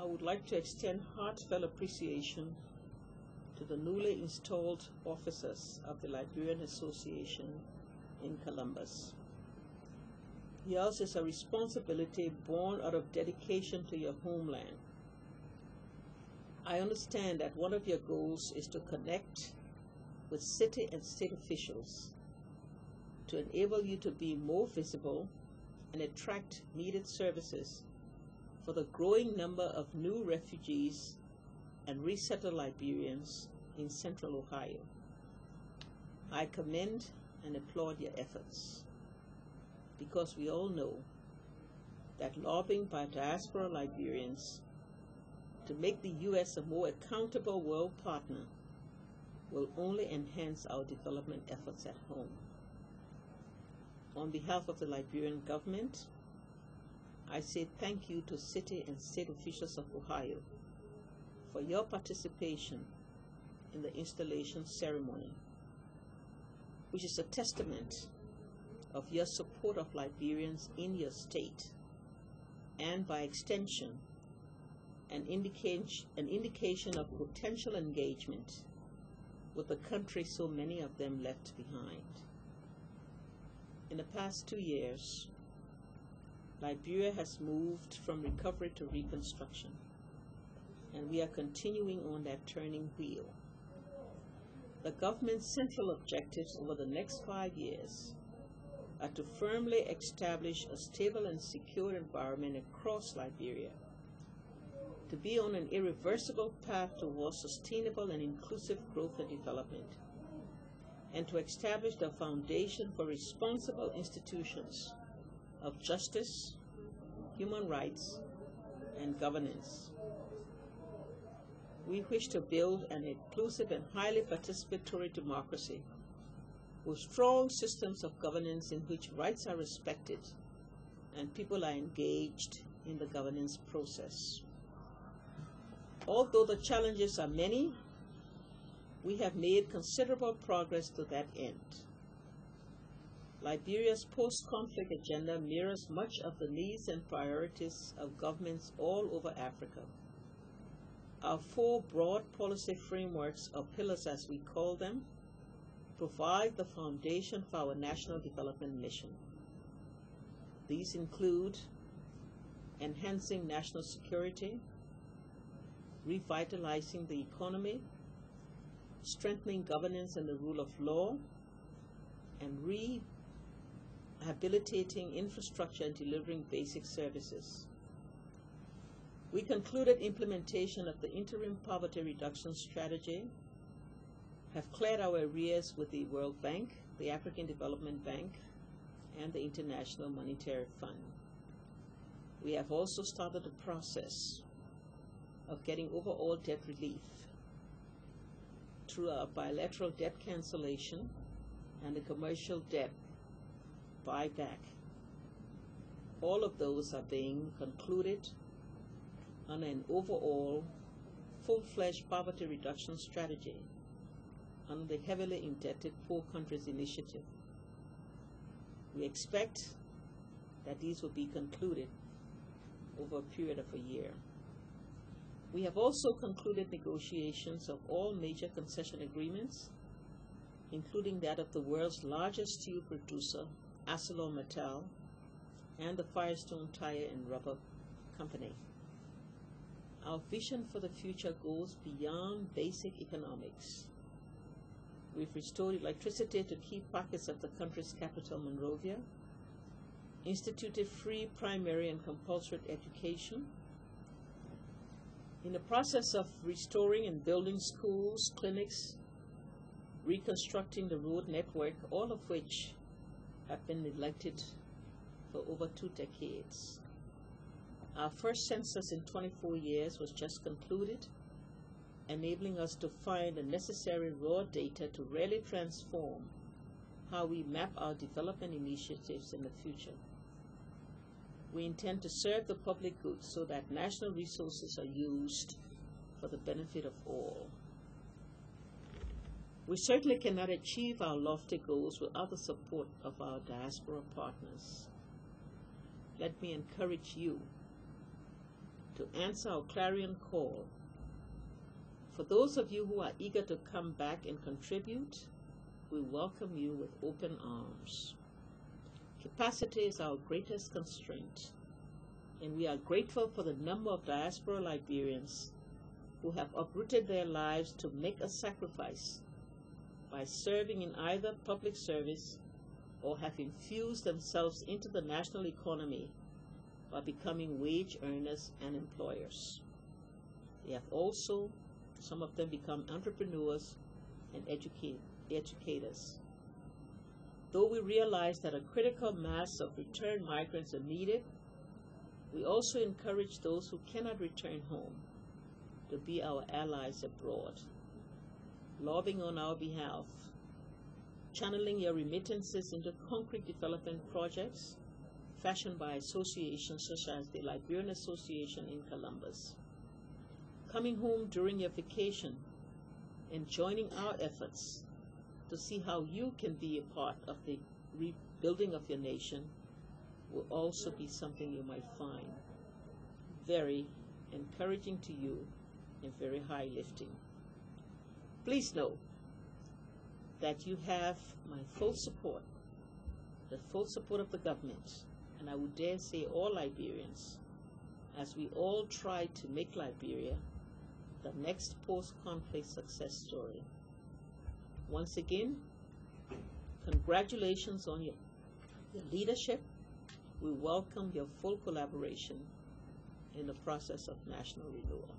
would like to extend heartfelt appreciation to the newly installed officers of the Liberian Association in Columbus. Yours is a responsibility born out of dedication to your homeland. I understand that one of your goals is to connect with city and state officials to enable you to be more visible and attract needed services for the growing number of new refugees and resettled Liberians in central Ohio. I commend and applaud your efforts, because we all know that lobbying by diaspora Liberians to make the U.S. a more accountable world partner will only enhance our development efforts at home. On behalf of the Liberian government, I say thank you to city and state officials of Ohio for your participation in the installation ceremony, which is a testament of your support of Liberians in your state, and by extension, an indication of potential engagement with the country so many of them left behind. In the past 2 years, Liberia has moved from recovery to reconstruction, and we are continuing on that turning wheel. The government's central objectives over the next 5 years are to firmly establish a stable and secure environment across Liberia, to be on an irreversible path towards sustainable and inclusive growth and development, and to establish the foundation for responsible institutions of justice, human rights, and governance. We wish to build an inclusive and highly participatory democracy with strong systems of governance in which rights are respected and people are engaged in the governance process. Although the challenges are many, we have made considerable progress to that end. Liberia's post-conflict agenda mirrors much of the needs and priorities of governments all over Africa. Our 4 broad policy frameworks, or pillars as we call them, provide the foundation for our national development mission. These include enhancing national security, revitalizing the economy, strengthening governance and the rule of law, and rehabilitating infrastructure and delivering basic services. We concluded implementation of the interim poverty reduction strategy, have cleared our arrears with the World Bank, the African Development Bank, and the International Monetary Fund. We have also started the process of getting overall debt relief through our bilateral debt cancellation and the commercial debt buyback. All of those are being concluded on an overall full-fledged poverty reduction strategy under the Heavily Indebted Poor Countries Initiative. We expect that these will be concluded over a period of a year. We have also concluded negotiations of all major concession agreements, including that of the world's largest steel producer, ArcelorMittal, and the Firestone Tire and Rubber Company. Our vision for the future goes beyond basic economics. We've restored electricity to key pockets of the country's capital, Monrovia, instituted free primary and compulsory education, in the process of restoring and building schools, clinics, reconstructing the road network, all of which have been neglected for over 2 decades. Our first census in 24 years was just concluded, enabling us to find the necessary raw data to really transform how we map our development initiatives in the future. We intend to serve the public good so that national resources are used for the benefit of all. We certainly cannot achieve our lofty goals without the support of our diaspora partners. Let me encourage you to answer our clarion call. For those of you who are eager to come back and contribute, we welcome you with open arms. Capacity is our greatest constraint, and we are grateful for the number of diaspora Liberians who have uprooted their lives to make a sacrifice by serving in either public service or have infused themselves into the national economy by becoming wage earners and employers. They have also, some of them, become entrepreneurs and educators. Though we realize that a critical mass of returned migrants are needed, we also encourage those who cannot return home to be our allies abroad, lobbying on our behalf, channeling your remittances into concrete development projects fashioned by associations such as the Liberian Association in Columbus, coming home during your vacation and joining our efforts to see how you can be a part of the rebuilding of your nation will also be something you might find very encouraging to you and very high lifting. Please know that you have my full support, the full support of the government, and I would dare say all Liberians, as we all try to make Liberia the next post-conflict success story. Once again, congratulations on your leadership. We welcome your full collaboration in the process of national renewal.